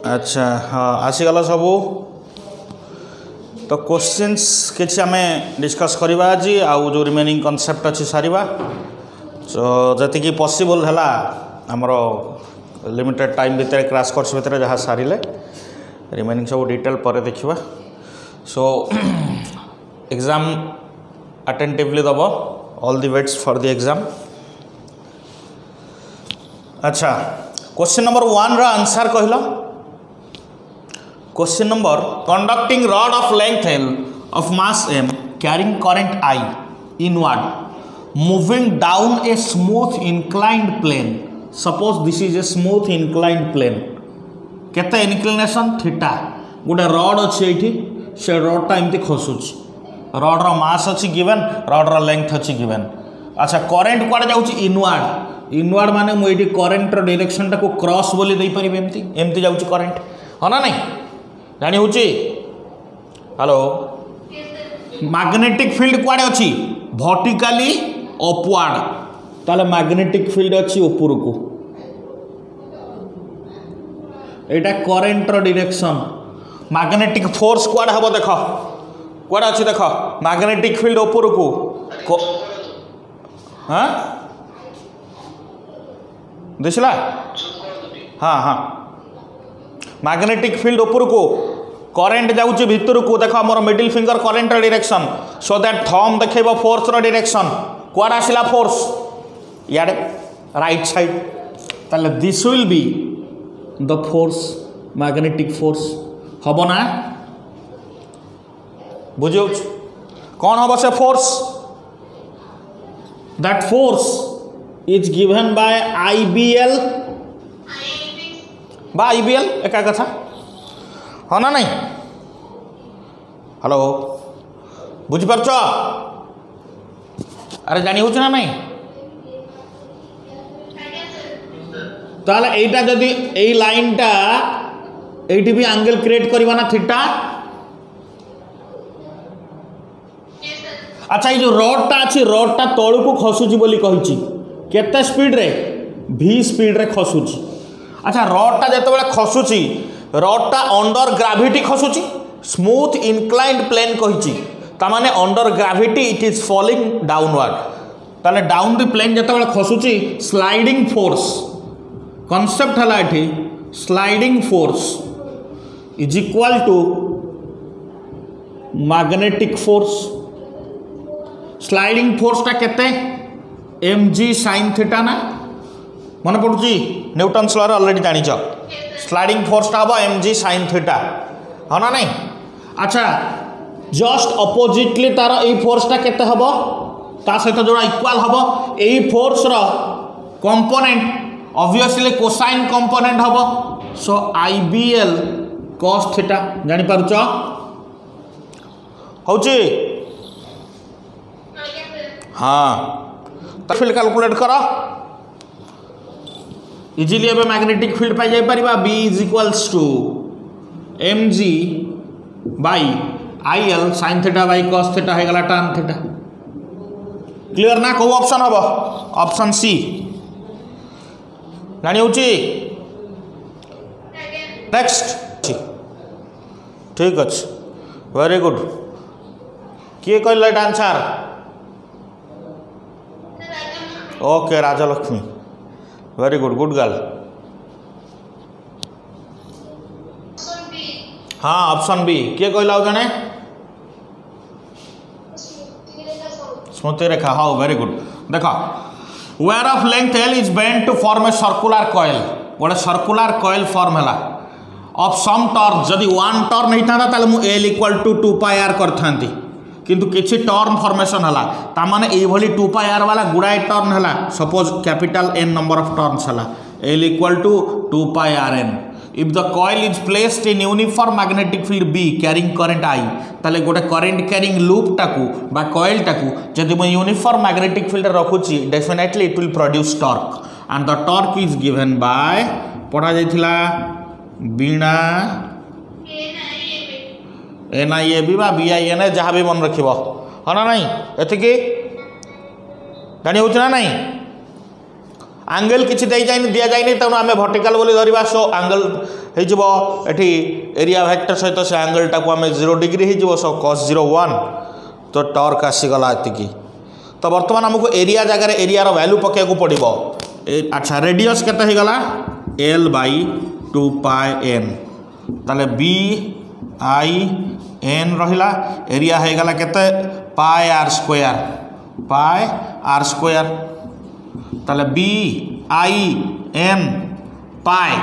अच्छा हाँ आसीगला सबू तो क्वेश्चंस किसी आम डिस्कस करवा आज आउ जो रिमेनिंग कॉन्सेप्ट अच्छी सारिबा सो जति पॉसिबल है आमर लिमिटेड टाइम भितर क्रैश कोर्स भितर जहाँ सारे रिमेनिंग सब डिटेल पर देखा सो एग्जाम अटेंटिवली दब all the waits for the exam. अच्छा क्वेश्चन नंबर 1 आंसर कहल question number conducting rod of length L of mass M carrying current I inward moving down a smooth inclined plane, suppose this is a smooth inclined plane, केते inclination theta गोटे rod अच्छी ये से रडटा एमती खसुच रड्र मास अच्छी given रड्र length अच्छी given. अच्छा करेन्ट कुआडे जाउची इनवार्ड इनवार्ड माने मुझे करेन्टर डायरेक्शन टाको क्रॉस बोली दे पारि एमती एमती जाउची करेन्ट हाँ ना नहीं जानी होची। हेलो मैग्नेटिक फील्ड कुआडे अच्छी वर्टिकली अपवार्ड ताले मैग्नेटिक फील्ड अच्छी ऊपर को एटा करेन्टर डायरेक्शन मैग्नेटिक फोर्स कुआडे हम देख कुआडे अच्छी देख मैग्नेटिक फील्ड ऊपर को हाँ दिसला हाँ हाँ मैग्नेटिक फील्ड ऊपर को करेन्ट जाऊँच भितर को देख मोर middle finger current direction so that thumb देखो फोर्स डायरेक्शन कुआडे आसला फोर्स याडे राइट साइड ताले this will be the force magnetic force हम ना बुझे कौन हम से force that force is given by IBL बा IBL एका कथा हाँ ना नहीं। हेलो बुझिपार अरे जानी हो ना नहीं ताले एटा जदि एई लाइनटा एटी भी एंगल क्रिएट करबा ना थीटा। अच्छा ये जो रडटा अच्छी रडटा तलू को खसुची बोली कहिची केते स्पीड रे v स्पीड रे खसुची। अच्छा रडटा जेतेबेले खसुची रडटा अंडर ग्रेविटी खसुची स्मूथ इनक्लाइंड प्लेन कहिची ता माने under gravity it is falling downward ताले डाउन द प्लेन जेतेबेले खसुची स्लाइडिंग फोर्स कांसेप्ट हला एठी sliding force is equal to magnetic force. Sliding force टा केते mg sin थीटा ना मन पड़ुची न्यूटन लॉ ऑलरेडी जानी स्लाइडिंग फोर्स टा हम mg sin थीटा हाँ ना नहीं। अच्छा जस्ट अपोजिटली तार ए फोर्स टा केते हबो ता सहित जोड़ा इक्वल हबो ए फोर्स रो कंपोनेंट ऑब्वियसली कोसाइन कंपोनेंट हबो सो IBL cos थीटा जानि पारुच होची हाँ फील्ड कैलकुलेट कर इजिली एवं मैग्नेटिक फील्ड पाई जाई परिबा B is equals to mg by IL sin theta by cos theta हो गला tan थीटा। क्लियर ना को ऑप्शन हम ऑप्शन C जानी होची नेक्स्ट ठीक अच्छे वेरी गुड किए कहले answer okay Rajlakshmi very good good girl हाँ ऑप्शन बी किए कहला जने स्मृति रेखा हाँ वेरी गुड देखा wire of length L is bend to form a circular coil गोटे सर्कुलर कॉइल फॉर्म है ऑफ सम टर्न जदि 1 टर्न होता ताले मु L इक्वल टू 2πr करथांती किंतु किछि टर्न फॉर्मेशन हला ता माने एई भली 2πr वाला गुडाए टर्न हला suppose capital N number of turns हला L equal to 2πrn if the coil is placed in uniform magnetic field B carrying current I ताले गोटे करंट कैरिंग लूप टाकू बा कॉइल टाकू जदि म यूनिफॉर्म मैग्नेटिक फील्ड रखुची definitely it will produce torque and the torque is given by पढ़ा जाइथिला बिना NIAB बा BINA जहाँ भी मन रखिब हाँ ना नहीं एतिकी जानी हो ना नहीं। आंगल किसी दे जाइनि दिया जाइनि तेणु आम वर्टिकल बोली धरिबा सो आंगल हो एठी एरिया वेक्टर सहित से आंगल टाको आम 0 डिग्री हो सो cos 0 1 तो टॉर्क आसीगला एतिकी। तो बर्तमान आमको एरिया जगह एरिया रो वैल्यू पकेको पड़िबो। अच्छा रेडियस केते हो गला l बाई 2 पाई n ताले b i n रहिला एरिया हो गला केते पाई r स्क्वायर ताले b i n पाई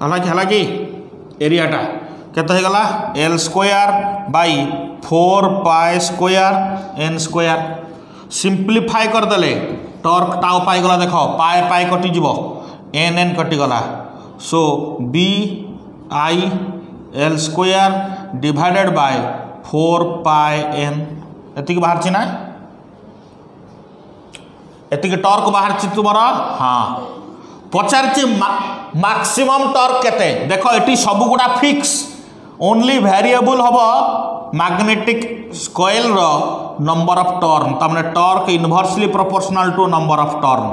हालांकि एरियाटा केते हो गला l square by 4 pi square n square simplify करदेले टॉर्क टाउ पाई गला देख पाए पाए कटि जीव n n कटि गला सो b i l square divided by 4 pi n एतिक बाहर ना एतिक टॉर्क बाहर तुम हाँ पचार मैक्सिमम टॉर्क केते देख ये सब गुड़ा फिक्स ओनली वेरिएबल हम मैग्नेटिक कॉइल रो नंबर ऑफ टर्न तमाने torque inversely proportional to number of turn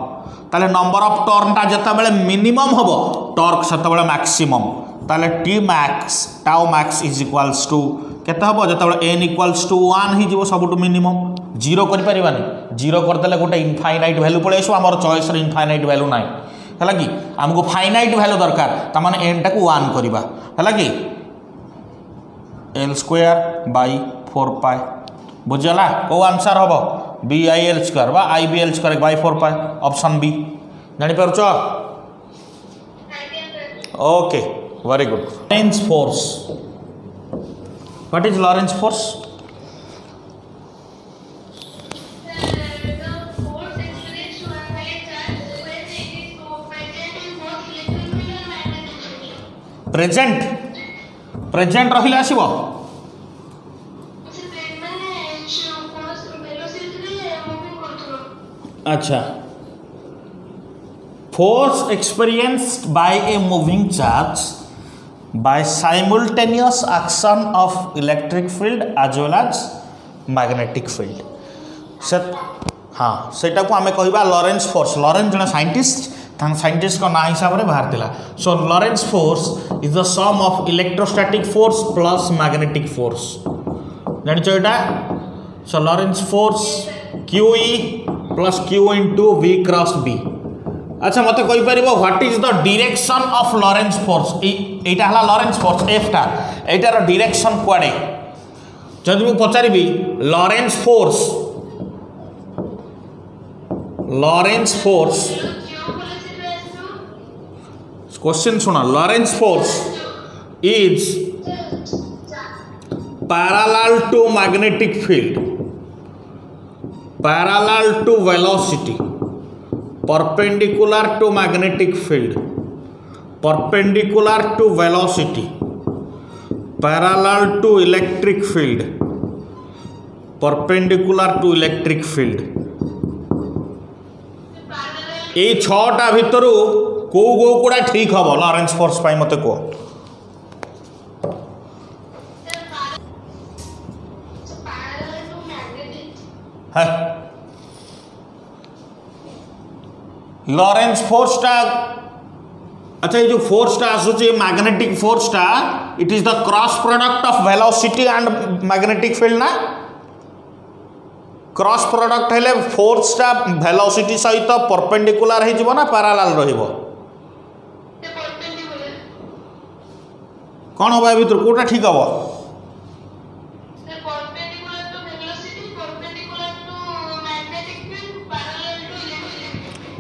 ताले नंबर ऑफ टर्न टा जते बेले मिनिमम हम टॉर्क सेते बेले मैक्सिमम ताले T max tau max is equals to केते हम जते बेले n इक्वल्स टू 1 ही जीवो सबटू मिनिमम जीरो करि परिबानी जीरो करदेले गोटे इनफाइनाइट वैल्यू पळे आसो हमर चॉइस रे इनफाइनाइट वैल्यू नाइ हैला कि हमको फाइनाइट वैल्यू दरकार तमाने n टा को 1 करबा हैला कि l स्क्वायर बाई 4 पाई बुझला को आंसर हम b i l स्क्वायर बा i b l square by 4 pi option B जानि परछ okay very good Lorentz force what is Lorentz force present रहिले आसीबो अच्छा force experienced by a moving charge by simultaneous action of electric field as well as magnetic field से हाँ सेटा को आमे कहबा लॉरेंज फोर्स लॉरेंज जने साइंटिस्ट साइंटिस्ट का ना हिसाब से बाहर थिला so Lorentz force is the some of electrostatic force plus magnetic force जानिछ एटा so Lorentz force QE plus Q into V cross B अच्छा मत कहि परिबो what is the direction of Lorentz force एटा हला लॉरेंज फोर्स F टा एटार डायरेक्शन कुआडे जदि मु पचारिबी लॉरेंज फोर्स क्वेश्चन सुना Lorentz force is parallel to magnetic field parallel to velocity perpendicular to magnetic field perpendicular to velocity parallel to electric field perpendicular to electric field ये छटा भितर को गुड़ा ठीक हम लॉरेंज फोर्स पाई मत को लॉरेंज फोर्स टा अच्छा ये जो फोर्स टा आसुची मैग्नेटिक फोर्स टा it is the cross product of velocity and magnetic field ना क्रॉस प्रोडक्ट हेले फोर्स टा वेलोसिटी सहित परपेंडिकुलर हो ना पैरेलल रहिबो कौन हम भर कौटा ठीक हम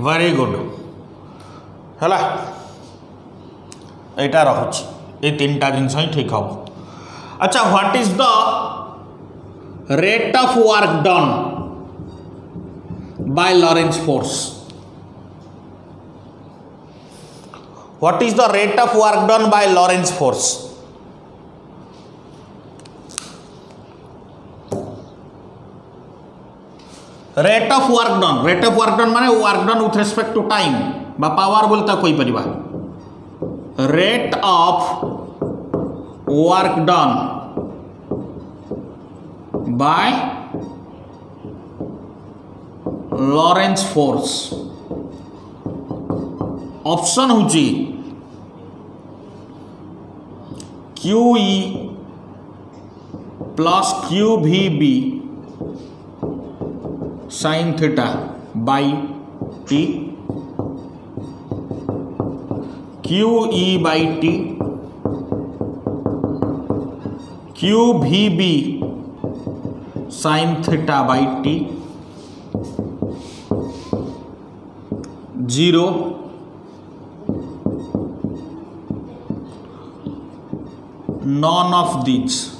वेरी गुड है यहाँ रोच ये तीन टा जिनस ही ठीक हम अच्छा what is the rate of work done by Lorentz force what is the rate of work done by Lorentz force rate of work done माने work done with respect to time बा पावर बोलता कोई परिबा rate of work done by Lorentz force option होची QE plus QVB sin theta by T, QE by T, QVB sin theta by T, 0 none of these.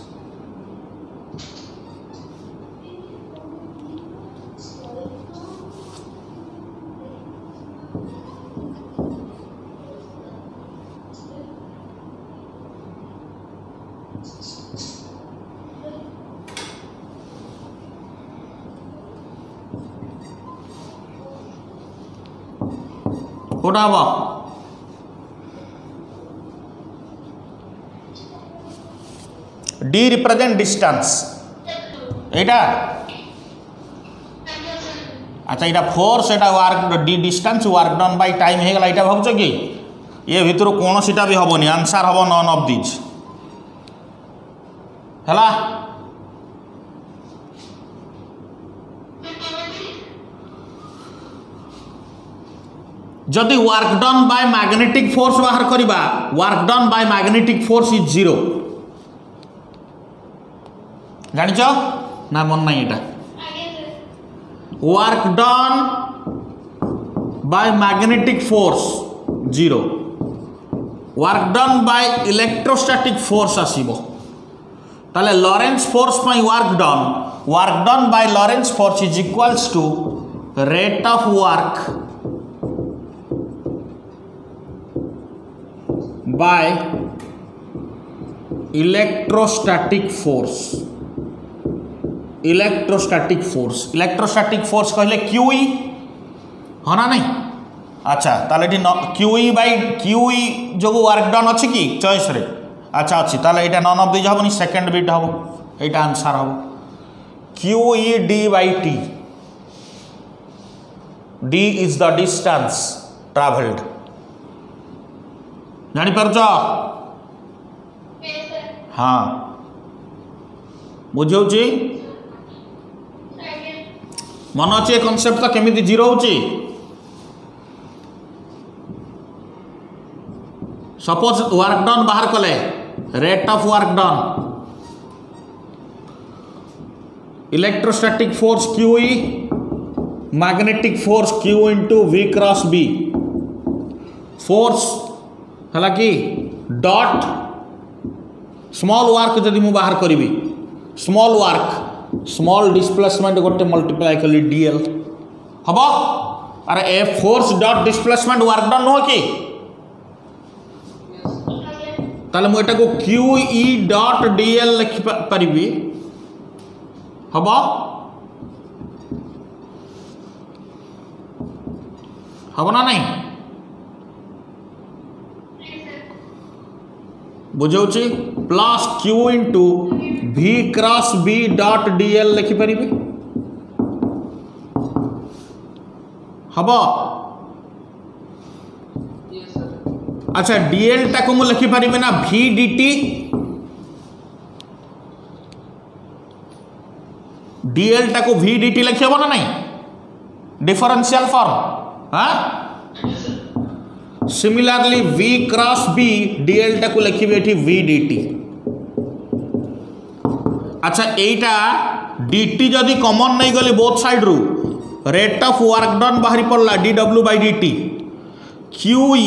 कोटा D represent distance एटा अच्छा यहाँ force Etah work D distance work done by time हो गला यहाँ भावुच कि ये भितर कौन सीटा भी हेनी आंसर हम नन ऑफ दिस है। जदि work done by magnetic force बाहर करिबा work done by magnetic force is 0 जानिच ना मन नहीं एटा work done by magnetic force 0 work done by electrostatic force आसीबो ताले लॉरेंस फोर्स पाई work done by Lorentz force is equals to rate of work by electrostatic force कहले QE हाँ ना नहीं अच्छा ताले QE बाय QE जो वर्क डन अच्छी कि चॉइस रे अच्छा अच्छी ताले एटा नन ऑफ दिस हबनी सेकंड बिट हबो एटा आंसर हबो QED by T D is the distance travelled जानी पारुछ हाँ बुझे मन अच्छे कनसेप्ट तो केमी 0 हो सपोज वर्क डन बाहर कले rate of work done electrostatic force QE magnetic force Q into V cross B force है कि डॉट स्मॉल वर्क जदि मु बाहर करी स्मॉल वर्क स्मॉल डिस्प्लेसमेंट गोटे मल्टीप्लाई कली DL हम अरे a force dot displacement work done नुह कि ताले मु एटा को QE डॉट DL लिखि परिबी हम हम ना नहीं बुझाऊँ plus Q into V cross B dot DL लिखिपारि हम अच्छा DL टाक मु लिखिपारि ना V dt DL टाक V dt लिखी हम ना नहीं डिफरेंशियल फॉर्म हाँ similarly V cross B DL टाक लिखिबे एठी V dt अच्छा एटा dt जदि कॉमन नहीं गली बोथ साइड रू रेट ऑफ वर्क डन बाहरी पड़ला dw by dt QE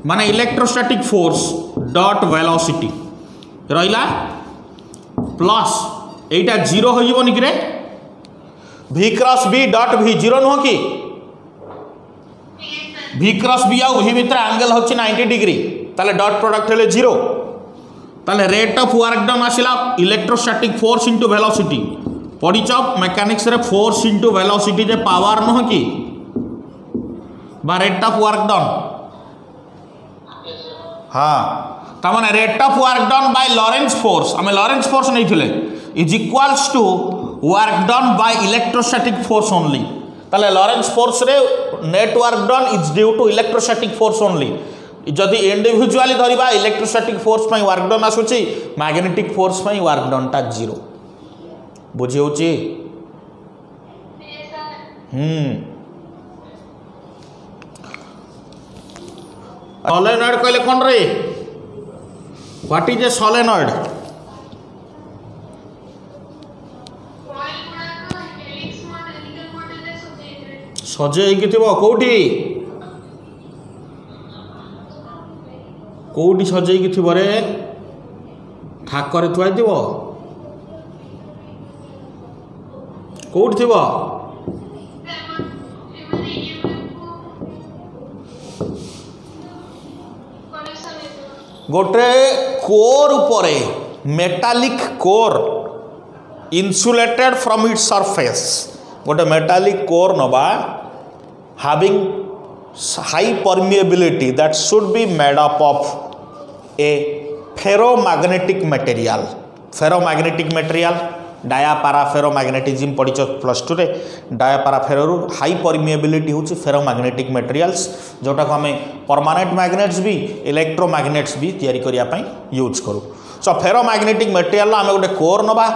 माने इलेक्ट्रोस्टैटिक फोर्स डॉट वेलोसिटी रहिला प्लस एटा 0 हो जीवो निकरे V cross B dot V 0 नुह कि V क्रॉस B आउ V भितर एंगल होछि 90 डिग्री ताले डॉट प्रोडक्ट हेले 0 ताले रेट ऑफ वर्क डन आसिला इलेक्ट्रोस्टैटिक फोर्स इंटू वेलोसिटी पढ़िच मेकानिक्स रे फोर्स इंटू वेलोसिटी जे पावर नुह कि बा रेट ऑफ वर्क डन हाँ तमाने rate of work done by Lorentz force आम लॉरेंस फोर्स नहीं थिले is equals to work done by electrostatic force only ताले लॉरेंस फोर्स रे net work done is due to electrostatic force only जदि individually धरिबा electrostatic force पई work done आसुची magnetic force पई वर्क डन टा 0 बुझी होची सोलेनॉइड कहले कौन रे व्हाट इज ए सोलेनॉइड सजेई थो कौटी कौटी सजेई थो रे ठाकरे थुआई थो कौटी थो गोटे कोर उपरे metallic core insulated from its surface गोटे मेटालिक कोर नबा having high permeability that should be made up of a ferromagnetic material dia para ferromagnetism पढ़ी प्लस 2 रे डायापारा फेरो हाई परमिएबिलिटी हूँ फेरोमैग्नेटिक मटेरियल्स जोटा को आम परमानेंट मैग्नेट्स भी electromagnets भी तैयारी करने यूज करूँ सो फेरोमैग्नेटिक मटेरियल आम गोटे कोर नवा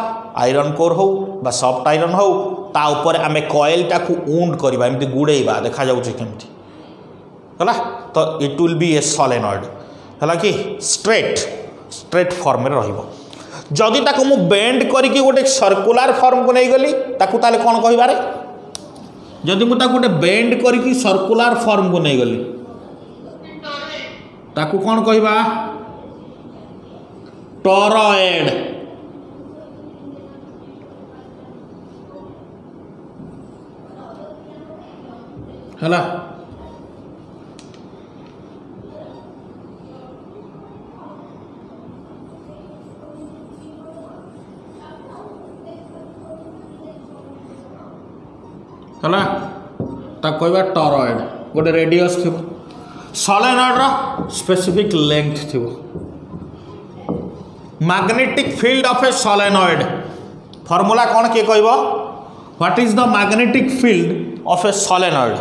आयरन कोर हो बा सॉफ्ट आयरन हो ता ऊपर आम कॉइल टाकू ऊंड करवा एमती गुड़ेबा देखा जाऊँ केमती है तो it will be A solenoid है कि स्ट्रेट फॉर्म रे रहिबो जदि ताकू मु बेंड करके गोटे सर्कुलर फॉर्म को नहीं गली ताकू ताले कौन कहिबारे जदि मु ताकू गोटे बेंड करके सर्कुलर फॉर्म को नहीं गली ताकू कौन कहिबा टॉरॉयड हला है कहवा टॉरॉयड गोटे रेडियस थी सोलेनॉइड रो स्पेसिफिक लेंथ थी magnetic field of a solenoid formula कौन किए कहब what is the magnetic field of a solenoid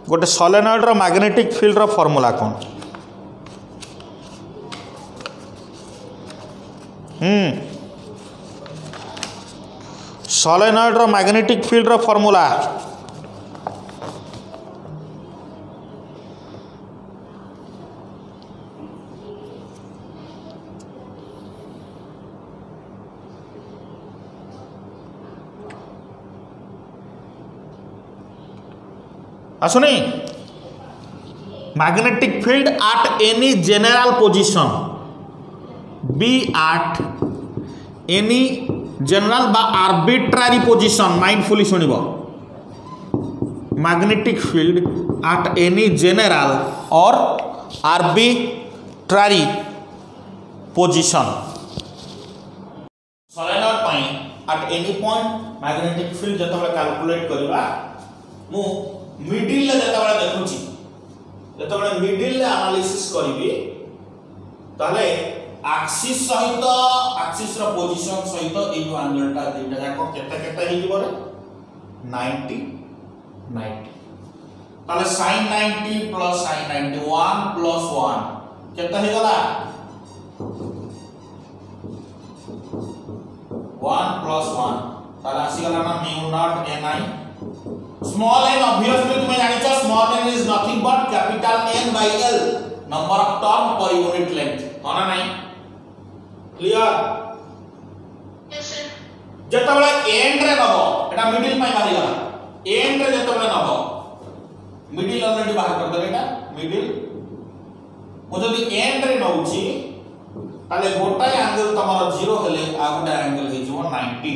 गोटे सोलेनॉइड रो मैग्नेटिक फील्ड रो फॉर्मूला कौन सोलेनॉइड रो मैग्नेटिक फील्ड रो फॉर्मूला आसुनी magnetic field at any general position B at any general बा आर्बिट्रारी पोजीशन माइंडफुली सुनिब magnetic field at any general और आर्बिट्रारी पोजीशन सोलेनॉइड पाई at any point magnetic field जतबे calculate करबा मु मिडिल ले जतबे देखुची जतबे मिडिल ले एनालिसिस करिवि ताले एक्सिस सहित एक्सिस रो पोजीशन सहित ए जो एंगल टा देटा जाको केते केते हे जिवो रे 90 90 ताले sin 90 प्लस sin 91 प्लस 1 केते हे गला 1 प्लस 1 ताले आसी गला ना mu naught ni small n obviously तुम जानि छ small n is nothing but capital N by L number of turn per unit length होना नहीं क्लियर यस सर जतबेला एंड रे नबो एटा मिडिल पई बाहरी गला एंड रे जतबेला नबो मिडिल ऑलरेडी बाहर कर दे एटा मिडिल ओ जदी एंड रे नउची ताले गोटा एंगल तमरो 0 हेले आ गोटा एंगल हे जो 90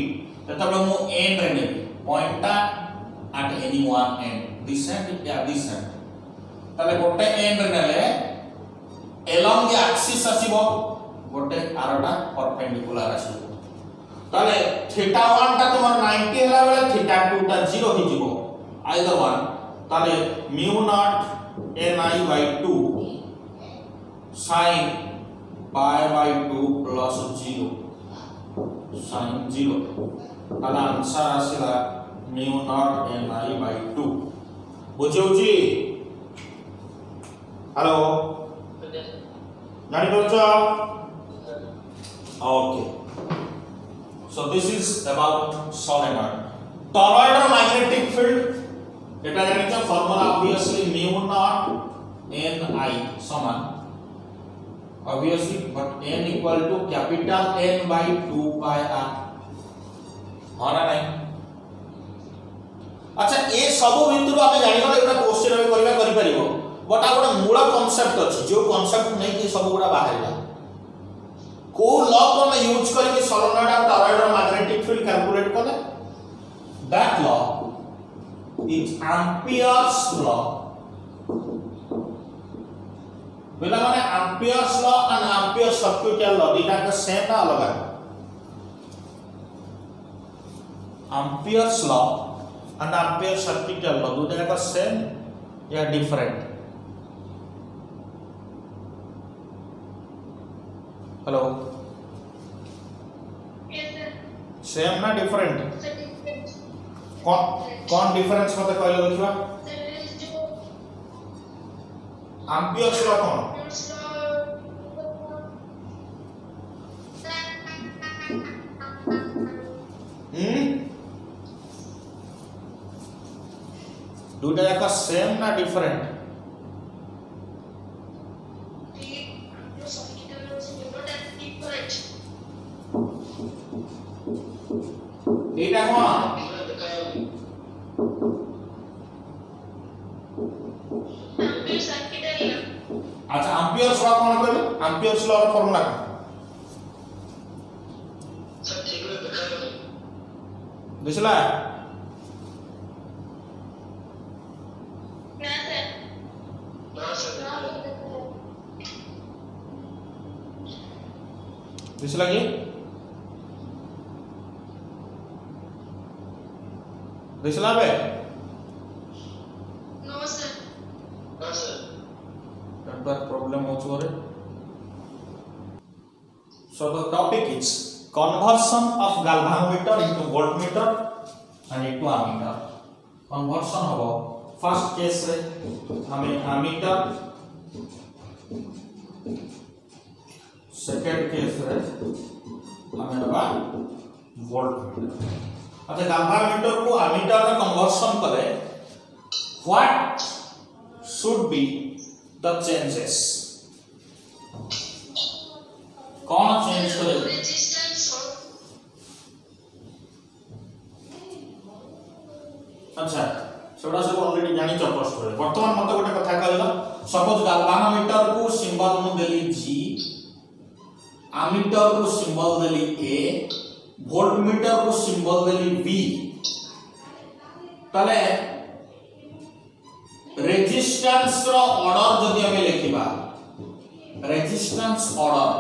जतबेला मु एंड रे ने पॉइंटटा at any one end this end या this end ताले गोटे एंड रे नेले along the axis आसीबो गोटे आरोटा परपेंडिकुलर आसीबो ताले θ1 ता तुमर 90 हैला बेले θ2 ता 0 हि जिवो आइदर वन ताले mu naught ni/2 sin π/2 plus 0 sin 0 ताले आंसर आसीला mu naught n I by 2 बुझौची हेलो जानि परछो okay so this is about solenoid toroid magnetic field eta janicho formula obviously mu naught n I समान obviously but n equal to capital N by 2 pi r होना नहीं अच्छा ए सब बिंदु आमे जानि गले एटा क्वेश्चन रे करबा करि परिबो बट आ गोटे मूल कांसेप्ट अछि जो कांसेप्ट नै कि सब गुडा बाहरला को लॉ को हम यूज करके सोलेनॉइड और टॉरॉइड मैग्नेटिक फील्ड कैलकुलेट कले that law is Ampere's law बेला माने Ampere's law and Ampere circuit law दिटा के सेम ना अलग है Ampere's law and Ampere circuit law दुटा का सेम या डिफरेंट हेलो सेम ना डिफरेंट कौन डिफरेंस मते कहले लिखबा एम्पियर्स लॉ कौन दुटा का सेम ना डिफरेंट एटा कोन अच्छा एम्पियर्स लॉ कोन कहले एम्पियर्स लॉ फार्मूला सर ठीक है दिखाओ दिसला दिसला की दिसला बे नो सर that problem हो चोरे so the topic is conversion of galvanometer into voltmeter and into ammeter conversion होबो फर्स्ट केस रे हमें ammeter सेकंड केस रे हमें लगा वोल्टमीटर अच्छा galvanometer को ammeter में कन्वर्शन करे what should be the changes कौन चेंज करे रेजिस्टेंस अच्छा सेटा सब ऑलरेडी जानि चपस्ट करे वर्तमान मते गोटे कथा कहलो सपोज galvanometer को सिंबल मु देली G ammeter को सिंबल देली A voltmeter को सिंबल देली V तले रेजिस्टेंस रो ऑर्डर जदि हमें लिखिबा रेजिस्टेंस ऑर्डर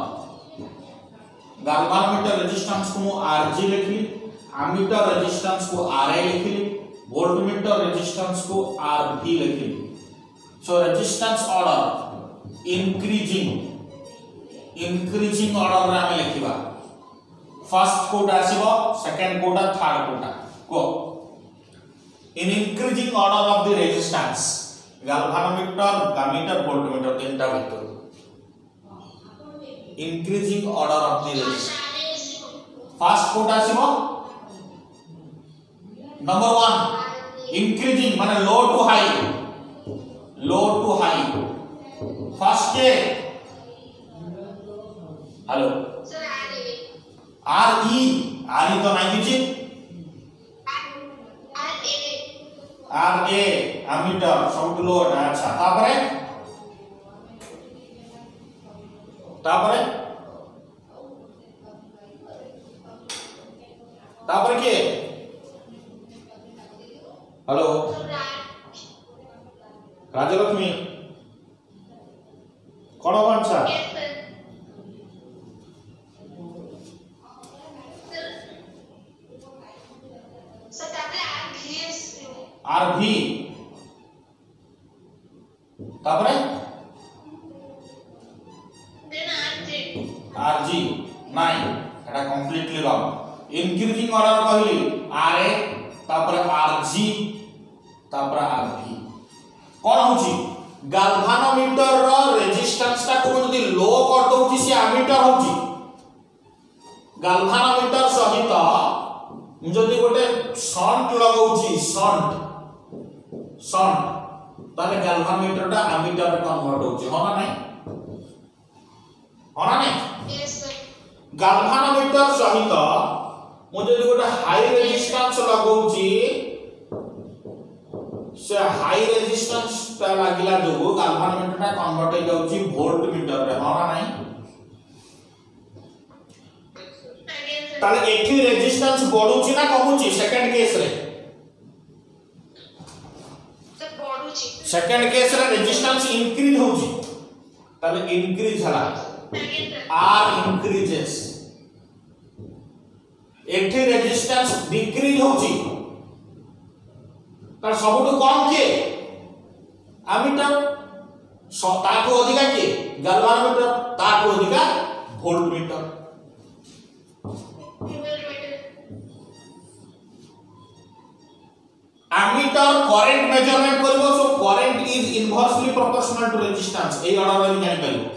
galvanometer रेजिस्टेंस को Rg लिखली ammeter रेजिस्टेंस को Ra लिखली voltmeter रेजिस्टेंस को Rv लिखली so resistance order increasing order रे हमें लिखिबा फर्स्ट कोड आसीबो सेकंड कोड थर्ड कोड को in increasing order of the resistance galvanometer ammeter voltmeter तीनटा भीतर increasing order of the resistance first कोड आसीबो नंबर 1 increasing माने low to high फर्स्ट के हेलो सर RE तो नहीं किछि RA ammeter सब लोड अच्छा तापरे के हेलो राजलक्ष्मी कोन बांसा RV तापरे RG नहीं एटा कंप्लीटली रॉन्ग इंक्रीजिंग ऑर्डर कहली RA तापर Rg तापर Rv कोन होची गाल्वानोमीटर रो रेजिस्टेंस ता को जदी लो कर दोची से एमीटर होची गाल्वानोमीटर सहित जदी गोटे शंट लगाउची शंट ताले गाल्वानोमीटर ता एमीटर रे कन्वर्ट होची हो ना नहीं यस सर गाल्वानोमीटर सहित मो जदी गोटे हाई रेजिस्टेंस लगाउची से हाई रेजिस्टेंस ता लागिला जो गाल्वानोमीटर ता कन्वर्ट हो जाउची वोल्ट मीटर रे हो ना नहीं ताले एठी रेजिस्टेंस बढ़ुची ना कमुची सेकंड केस रे तो बढ़ुची सेकंड केस रे रेजिस्टेंस इंक्रीज होची ताले इंक्रीज हला R increases एठी रेजिस्टेंस डिक्रीज होची तार सबटु कम के एमीटर ताठो अधिका के गाल्वानोमीटर ताठो अधिका वोल्टमीटर एमीटर करंट मेजरमेंट करबो so current is inversely proportional to resistance ए ऑर्डर रे जानि पाइबो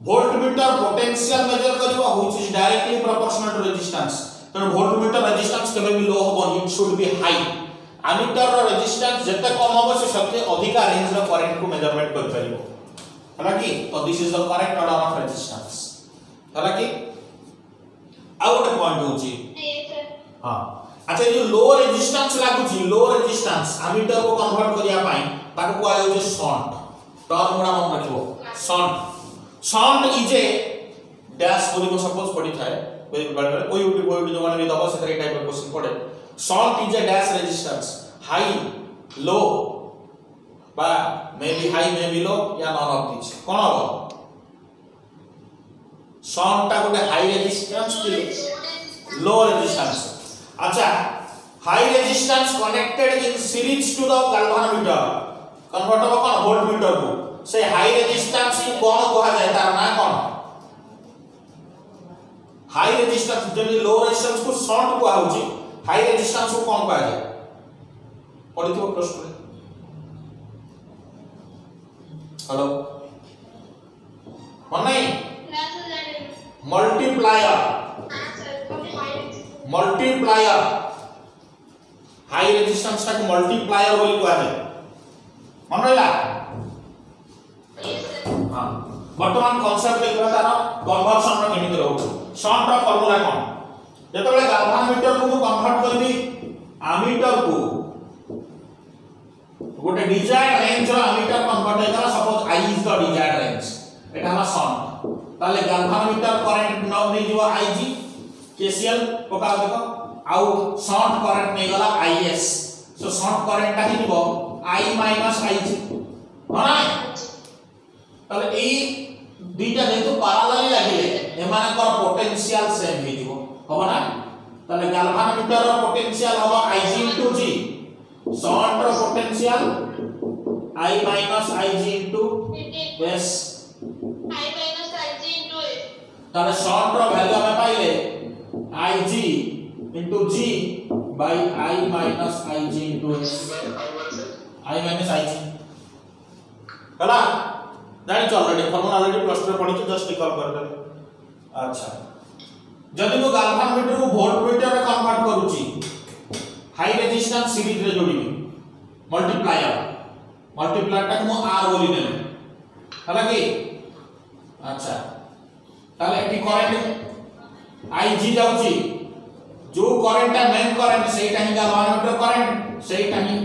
वोल्टमीटर पोटेंशियल मेजर करबो which is directly proportional to resistance तो वोल्टमीटर रेजिस्टेंस केबे भी लो होबो it should be high ammeter रो रेजिस्टेंस जते कम होबो से सबसे अधिक रेंज रो करंट को मेजरमेंट कर परिबो हला कि तो this is the correct order of resistance हला कि आउट पॉइंट होची हां अच्छा ये लो रेजिस्टेंस लागु छी लो रेजिस्टेंस एमीटर को कन्वर्ट करिया पाई ताको को आयो जे शंट टर्म गुडा मन रखिबो शंट इज ए डैश बोली को सपोज पड़ी थाए बड़े कोई यूट्यूब जो माने दबो से टाइप ऑफ क्वेश्चन पड़े shunt is a dash resistance high low बा may be high may be low या नॉन ऑफ दिस कोन हो शंट ता गोटे हाई रेजिस्टेंस की लो रेजिस्टेंस अच्छा high resistance connected in series to the galvanometer convert हो कोन वोल्टमीटर को से हाई रेजिस्टेंस को कोन कहा जाय तार ना कोन हाई रेजिस्टेंस जब लो रेजिस्टेंस को शॉर्ट को होची हाई रेजिस्टेंस को कोन कहा जाय पढितो प्रश्न हेलो मन नहीं मल्टीप्लायर हाई रेजिस्टेंस ता को मल्टीप्लायर बोली कहा जाय मन रहिला हां वर्तमान कांसेप्ट देखला तार कन्वर्जन रो केमिति रहउ शॉर्ट रो फार्मूला कोन जेतबेले गाल्वानोमीटर को कन्वर्ट करबी एमीटर को गोटे डिजायर्ड रेंज रो एमीटर कन्वर्ट हेतला suppose I is the desired range एटा हला शॉर्ट ताले गाल्वानोमीटर करंट न नै जीव Ig केसीएल पका देखो आउ शॉर्ट करंट नै गला Is सो शॉर्ट करंट ता हिबो I Ig होना ताले ए दुईटा जेतु पैरेलल लागिले एमाने कर पोटेंशियल सेम हे दिबो होबो ना ताले गाल्वानोमीटर रो पोटेंशियल होबो Ig G शॉर्ट रो potential I Ig S I Ig S ताले शॉर्ट रो वैल्यू हमें पाइले Ig G by I Ig S I Ig हला जानि चल ऑलरेडी फार्मूला ऑलरेडी प्लस 2 पढी जस्ट रिकॉल कर दे अच्छा जदि मो गाल्वानोमीटर को वोल्टमीटर रे कन्वर्ट करूची हाई रेजिस्टेंस सीरीज रे जोड़ी मल्टीप्लायर ता मो R बोली ने हला कि अच्छा ताले एटी करंट Ig जाउची जो करंट ता मेन करंट सेटा ही गाल्वानोमीटर करंट सेटा ही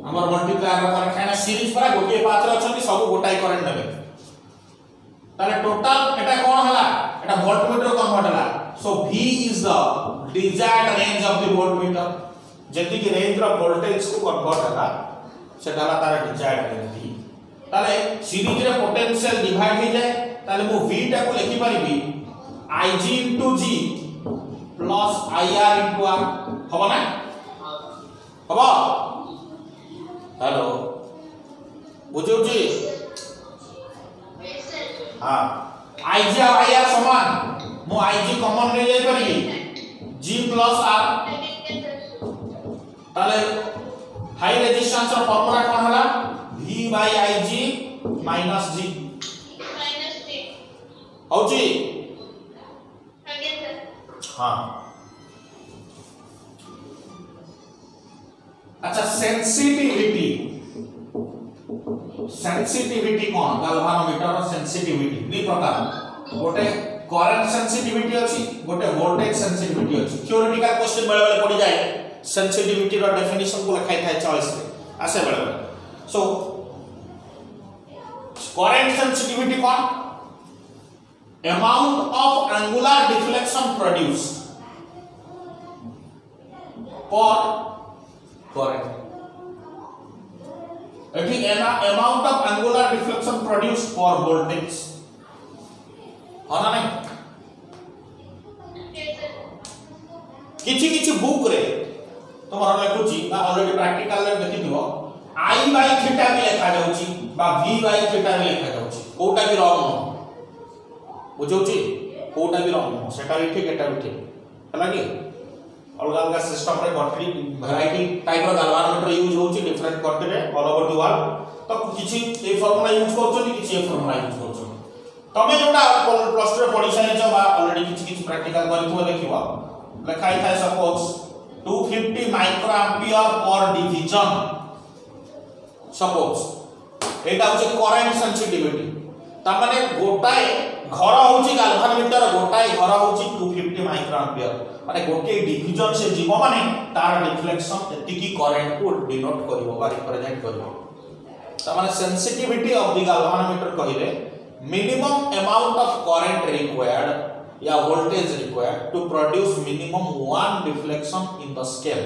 हमर मल्टीप्लायर रो करंट खाना सीरीज पर गोटे पात्र अछंती सब गोटाई करंट नेबे ताले टोटल एटा कोन हला एटा वोल्टमीटर कन्वर्ट हला सो V is the desired range of the voltmeter जति की रेंज रो वोल्टेज को कन्वर्ट हला सेटा हला तार डिजायर्ड रेंज V ताले सीरीज रे पोटेंशियल डिवाइड हो जाए ताले मो V टा को लिखि परिबी Ig G plus IR R होबो ना होबो हेलो बुझौ जी हां Ig और IR समान मो Ig कॉमन ले जाई परिबी G प्लस R ताले हाई रेजिस्टेंस रो फार्मूला कोन हला V/Ig माइनस G होची हां अच्छा सेंसिटिविटी कोन गैल्वानोमीटर रो सेंसिटिविटी दी प्रकार गोटे करंट सेंसिटिविटी अछि गोटे वोल्टेज सेंसिटिविटी अछि थ्योरेटिकल क्वेश्चन बेले बेले पड़ी जाए सेंसिटिविटी रो डेफिनेशन को लिखाई थाए चॉइस रे आसे बेले बेले so current sensitivity cone amount of angular deflection produced for current एठी amount of angular deflection produced for voltage होना नहीं किछि बुक रे तमरा लेखुची बा ऑलरेडी प्रैक्टिकल रे देखिथिबो I by theta भी लिखा जाउची बा V by theta भी लिखा जाउची कोटा भी रॉन्ग न बुझौची कोटा भी रॉन्ग सेटा भी ठीक एटा भी ठीक हला कि अलग अलग सिस्टम रे बैटरी वैरायटी टाइप रो गैल्वानोमीटर यूज होउची डिफरेंट करते रे ऑल ओवर द वर्ल्ड तो किछि ए फार्मूला यूज करछोनी किछि ए फार्मूला यूज करछोनी तमे जोटा प्लस 2 रे पढि सारि छ बा ऑलरेडी किछि प्रैक्टिकल करिथो देखिबो लिखाई थाए suppose 250 micro ampere per division suppose एटा होचे करंट सेंसिटिविटी ता माने गोटाए घर होची गैल्वानोमीटर गोटाए घर होची 250 माइक्रो एम्पियर माने गोटे डिवीजन से जीव माने तार डिफ्लेक्शन एति की करंट को डिनोट करिवो बा रिप्रेजेंट करिवो ता माने सेंसिटिविटी ऑफ द गैल्वानोमीटर कहिरे minimum amount of current required या voltage required to produce minimum one deflection in the scale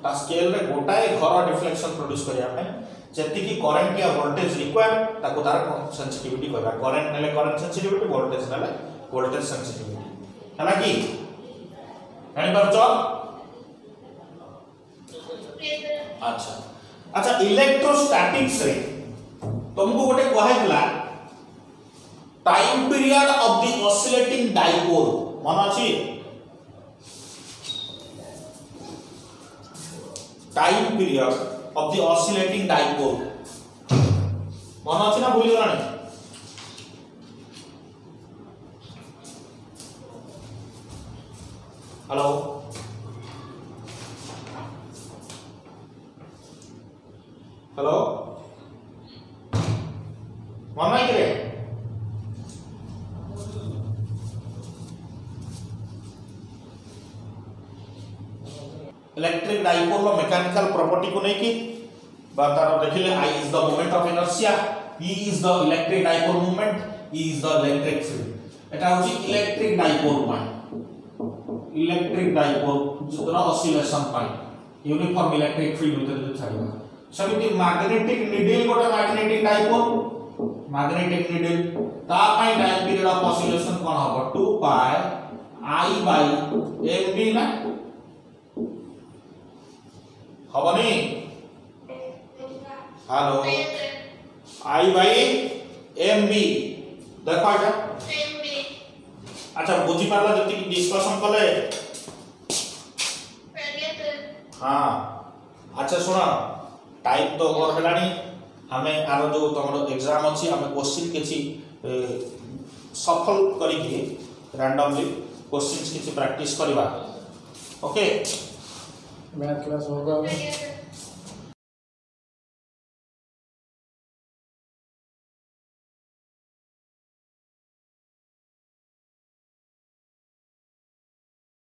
ता स्केल रे गोटाए घर डिफ्लेक्शन प्रोड्यूस करिया पे जेति की करंट या वोल्टेज रिक्वायर्ड ताको तार सेंसिटिविटी कहबा करंट नेले करंट सेंसिटिविटी वोल्टेज नेले वोल्टेज सेंसिटिविटी हला कि जानि परछो अच्छा अच्छा इलेक्ट्रोस्टैटिक्स रे तुमको गोटे कहैला time period of the oscillating dipole मन अछि time period of the oscillating dipole मन अछि ना भूली गलानी हेलो हेलो मन नहीं करे इलेक्ट्रिक डाइपोल रो मैकेनिकल प्रॉपर्टी को नहीं की बातार देखिले I is the moment of inertia E is the electric dipole moment E is the electric field एटा होची इलेक्ट्रिक डाइपोल पाई इलेक्ट्रिक डाइपोल जोरा ऑसिलेशन पाई यूनिफॉर्म इलेक्ट्रिक फील्ड उते छाडीबा समिति मैग्नेटिक नीडल गोटे magnetic dipole magnetic needle ता पाई time period of oscillation कोन होबो 2 पाई I by mb ना हबनी hello I by mb देखो आजा अच्छा बुझी पारला जति डिस्कशन कले हां अच्छा सुना टाइप तो ओवर हलानी हमें आरो जो तमरो एग्जाम अछि हमें क्वेश्चन किछि सफल करी के रैंडमली क्वेश्चंस किछि प्रैक्टिस करबा ओके मैथ क्लास होगा